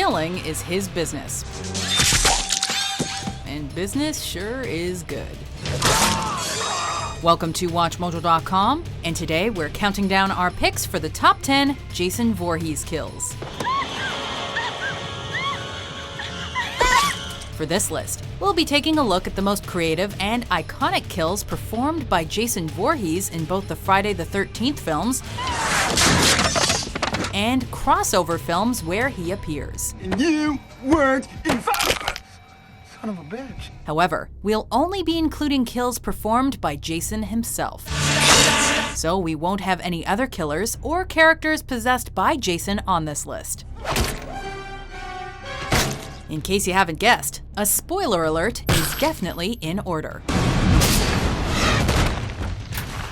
killing is his business. And business sure is good. Welcome to WatchMojo.com, and today we're counting down our picks for the top 10 Jason Voorhees kills. For this list, we'll be taking a look at the most creative and iconic kills performed by Jason Voorhees in both the Friday the 13th films and crossover films where he appears. You weren't involved. Son of a bitch. However, we'll only be including kills performed by Jason himself. So we won't have any other killers or characters possessed by Jason on this list. In case you haven't guessed, a spoiler alert is definitely in order.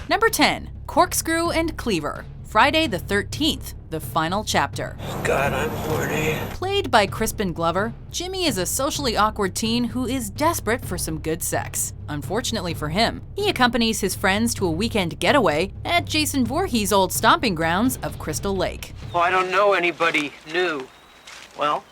Number 10, Corkscrew and Cleaver, Friday the 13th, the final chapter. God, I'm horny. Played by Crispin Glover, Jimmy is a socially awkward teen who is desperate for some good sex. Unfortunately for him, he accompanies his friends to a weekend getaway at Jason Voorhees' old stomping grounds of Crystal Lake. Well, I don't know anybody new. Well,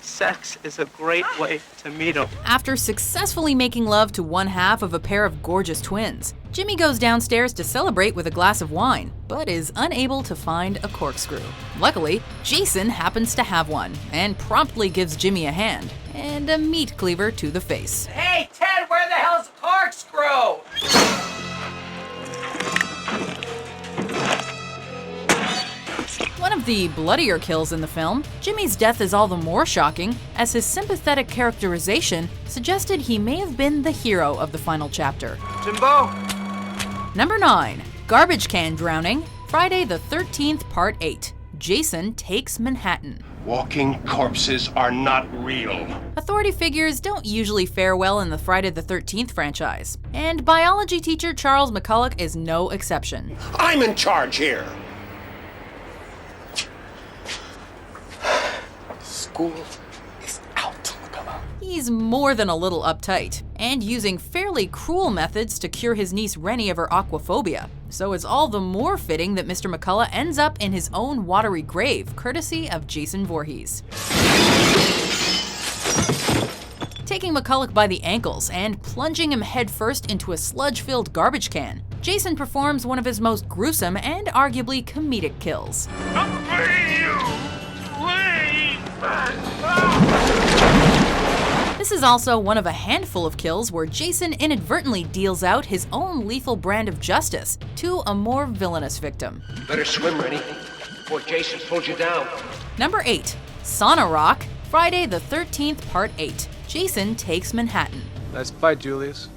sex is a great way to meet them. After successfully making love to one half of a pair of gorgeous twins, Jimmy goes downstairs to celebrate with a glass of wine, but is unable to find a corkscrew. Luckily, Jason happens to have one, and promptly gives Jimmy a hand, and a meat cleaver to the face. Hey, Ted, where the hell's a corkscrew? One of the bloodier kills in the film, Jimmy's death is all the more shocking as his sympathetic characterization suggested he may have been the hero of the final chapter. Jimbo? Number 9, Garbage Can Drowning, Friday the 13th, Part 8. Jason Takes Manhattan. Walking corpses are not real. Authority figures don't usually fare well in the Friday the 13th franchise, and biology teacher Charles McCulloch is no exception. I'm in charge here. School is out, Bella. He's more than a little uptight, and using fairly cruel methods to cure his niece Rennie of her aquaphobia. So it's all the more fitting that Mr. McCulloch ends up in his own watery grave, courtesy of Jason Voorhees. Taking McCulloch by the ankles and plunging him headfirst into a sludge-filled garbage can, Jason performs one of his most gruesome and arguably comedic kills. This is also one of a handful of kills where Jason inadvertently deals out his own lethal brand of justice to a more villainous victim. Better swim, Rennie, before Jason pulls you down. Number 8, Sauna Rock, Friday the 13th, Part 8. Jason Takes Manhattan. Nice fight, Julius.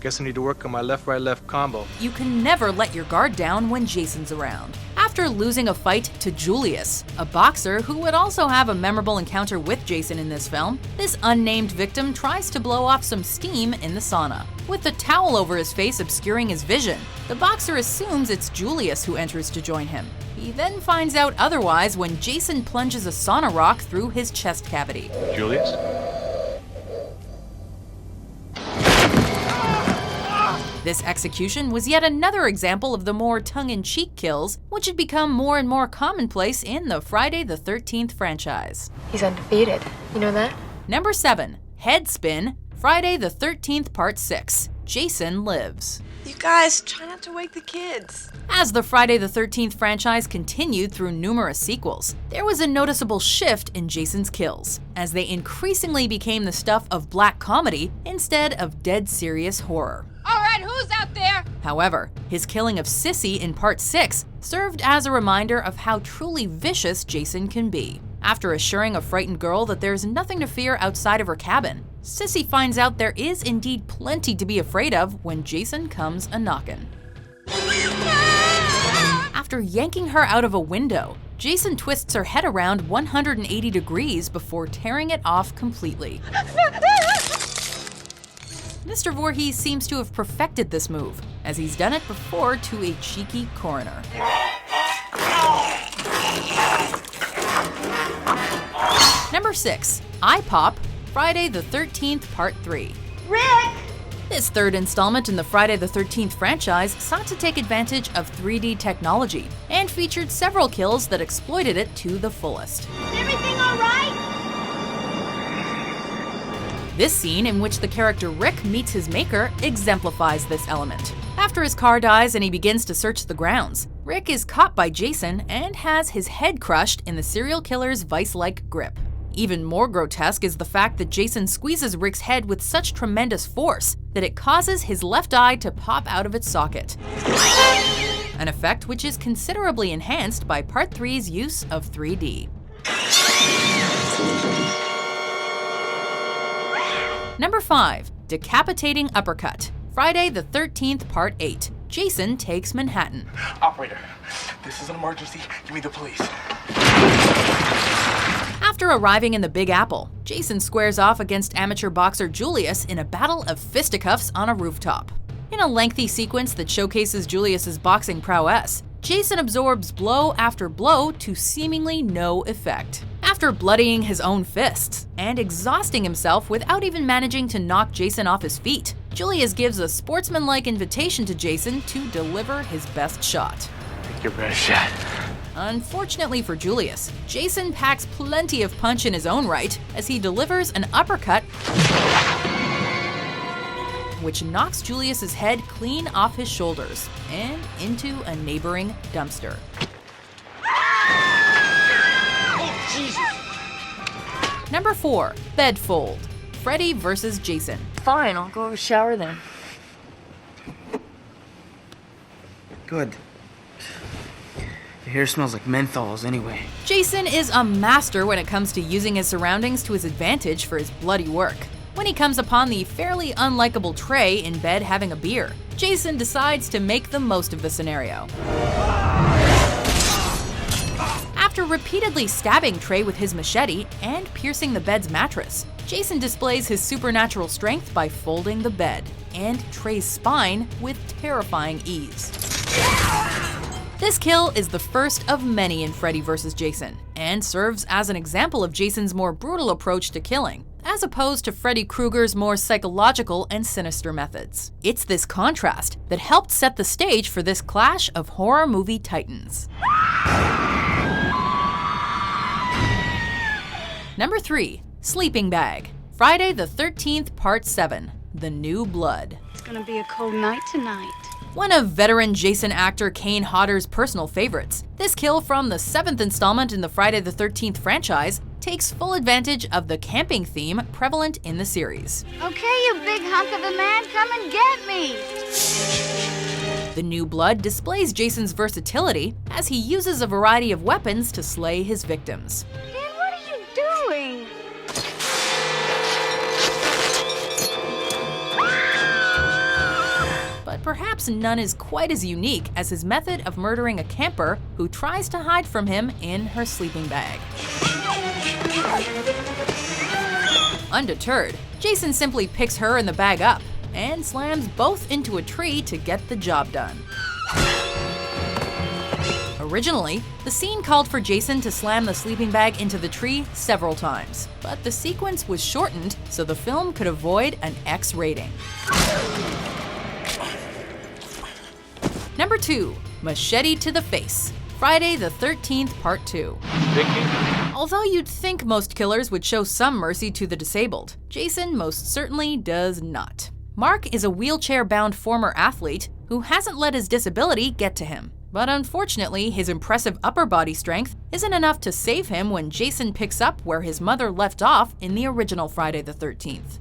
Guess I need to work on my left-right-left combo. You can never let your guard down when Jason's around. After losing a fight to Julius, a boxer who would also have a memorable encounter with Jason in this film, this unnamed victim tries to blow off some steam in the sauna. With the towel over his face obscuring his vision, the boxer assumes it's Julius who enters to join him. He then finds out otherwise when Jason plunges a sauna rock through his chest cavity. Julius? This execution was yet another example of the more tongue-in-cheek kills, which had become more and more commonplace in the Friday the 13th franchise. He's undefeated. You know that? Number 7, Head Spin, Friday the 13th, Part 6. Jason Lives. You guys, try not to wake the kids. As the Friday the 13th franchise continued through numerous sequels, there was a noticeable shift in Jason's kills, as they increasingly became the stuff of black comedy instead of dead serious horror. All right, who's out there? However, his killing of Sissy in Part 6 served as a reminder of how truly vicious Jason can be. After assuring a frightened girl that there's nothing to fear outside of her cabin, Sissy finds out there is indeed plenty to be afraid of when Jason comes a-knockin'. After yanking her out of a window, Jason twists her head around 180 degrees before tearing it off completely. Mr. Voorhees seems to have perfected this move, as he's done it before to a cheeky coroner. Number 6, EyePop, Friday the 13th, Part 3. Rick! This third installment in the Friday the 13th franchise sought to take advantage of 3D technology and featured several kills that exploited it to the fullest. Is everything all right? This scene, in which the character Rick meets his maker, exemplifies this element. After his car dies and he begins to search the grounds, Rick is caught by Jason and has his head crushed in the serial killer's vice-like grip. Even more grotesque is the fact that Jason squeezes Rick's head with such tremendous force that it causes his left eye to pop out of its socket. An effect which is considerably enhanced by Part 3's use of 3D. Number 5. Decapitating Uppercut. Friday the 13th, Part 8. Jason Takes Manhattan. Operator, this is an emergency. Give me the police. After arriving in the Big Apple, Jason squares off against amateur boxer Julius in a battle of fisticuffs on a rooftop. In a lengthy sequence that showcases Julius's boxing prowess, Jason absorbs blow after blow to seemingly no effect. After bloodying his own fists and exhausting himself without even managing to knock Jason off his feet, Julius gives a sportsmanlike invitation to Jason to deliver his best shot. Take your best shot. Unfortunately for Julius, Jason packs plenty of punch in his own right as he delivers an uppercut which knocks Julius's head clean off his shoulders and into a neighboring dumpster. Oh, Jesus! Number 4. Bedfold. Freddy vs. Jason. Fine, I'll go have a shower then. Good. Your hair smells like menthols anyway. Jason is a master when it comes to using his surroundings to his advantage for his bloody work. When he comes upon the fairly unlikable Trey in bed having a beer, Jason decides to make the most of the scenario. After repeatedly stabbing Trey with his machete and piercing the bed's mattress, Jason displays his supernatural strength by folding the bed and Trey's spine with terrifying ease. This kill is the first of many in Freddy vs. Jason, and serves as an example of Jason's more brutal approach to killing, as opposed to Freddy Krueger's more psychological and sinister methods. It's this contrast that helped set the stage for this clash of horror movie titans. Number 3. Sleeping Bag. Friday the 13th, Part 7. The New Blood. It's gonna be a cold night tonight. One of veteran Jason actor Kane Hodder's personal favorites, this kill from the 7th installment in the Friday the 13th franchise takes full advantage of the camping theme prevalent in the series. Okay, you big hunk of a man, come and get me! The New Blood displays Jason's versatility as he uses a variety of weapons to slay his victims. Dan, what are you doing? But perhaps none is quite as unique as his method of murdering a camper who tries to hide from him in her sleeping bag. Undeterred, Jason simply picks her and the bag up and slams both into a tree to get the job done. Originally, the scene called for Jason to slam the sleeping bag into the tree several times, but the sequence was shortened so the film could avoid an X rating. Number 2. Machete to the Face. Friday the 13th, Part 2. Although you'd think most killers would show some mercy to the disabled, Jason most certainly does not. Mark is a wheelchair-bound former athlete who hasn't let his disability get to him. But unfortunately, his impressive upper body strength isn't enough to save him when Jason picks up where his mother left off in the original Friday the 13th.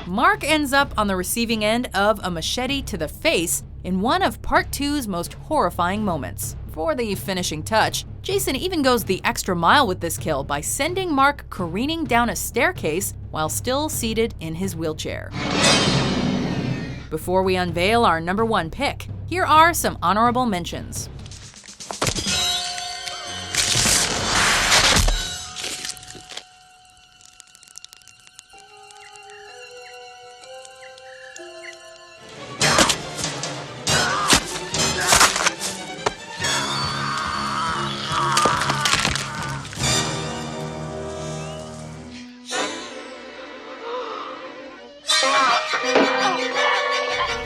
Mark ends up on the receiving end of a machete to the face in one of Part 2's most horrifying moments. For the finishing touch, Jason even goes the extra mile with this kill by sending Mark careening down a staircase while still seated in his wheelchair. Before we unveil our number 1 pick, here are some honorable mentions.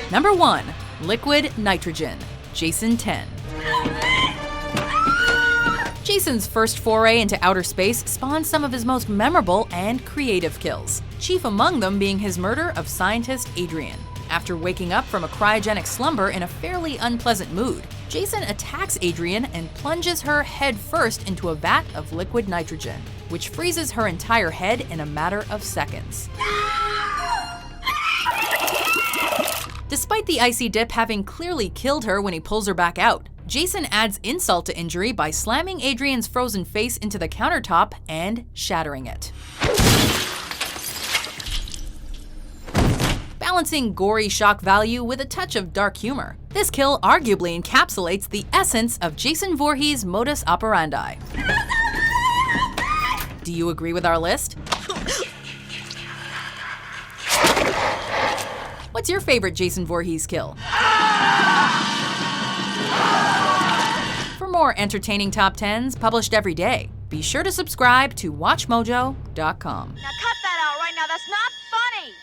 Number 1. Liquid Nitrogen. Jason 10. Jason's first foray into outer space spawned some of his most memorable and creative kills, chief among them being his murder of scientist Adrian. After waking up from a cryogenic slumber in a fairly unpleasant mood, Jason attacks Adrian and plunges her headfirst into a vat of liquid nitrogen, which freezes her entire head in a matter of seconds. Despite the icy dip having clearly killed her when he pulls her back out, Jason adds insult to injury by slamming Adrian's frozen face into the countertop and shattering it. Balancing gory shock value with a touch of dark humor, this kill arguably encapsulates the essence of Jason Voorhees' modus operandi. Do you agree with our list? What's your favorite Jason Voorhees kill? For more entertaining top 10s published every day, be sure to subscribe to WatchMojo.com. Now cut that out right now. That's not funny.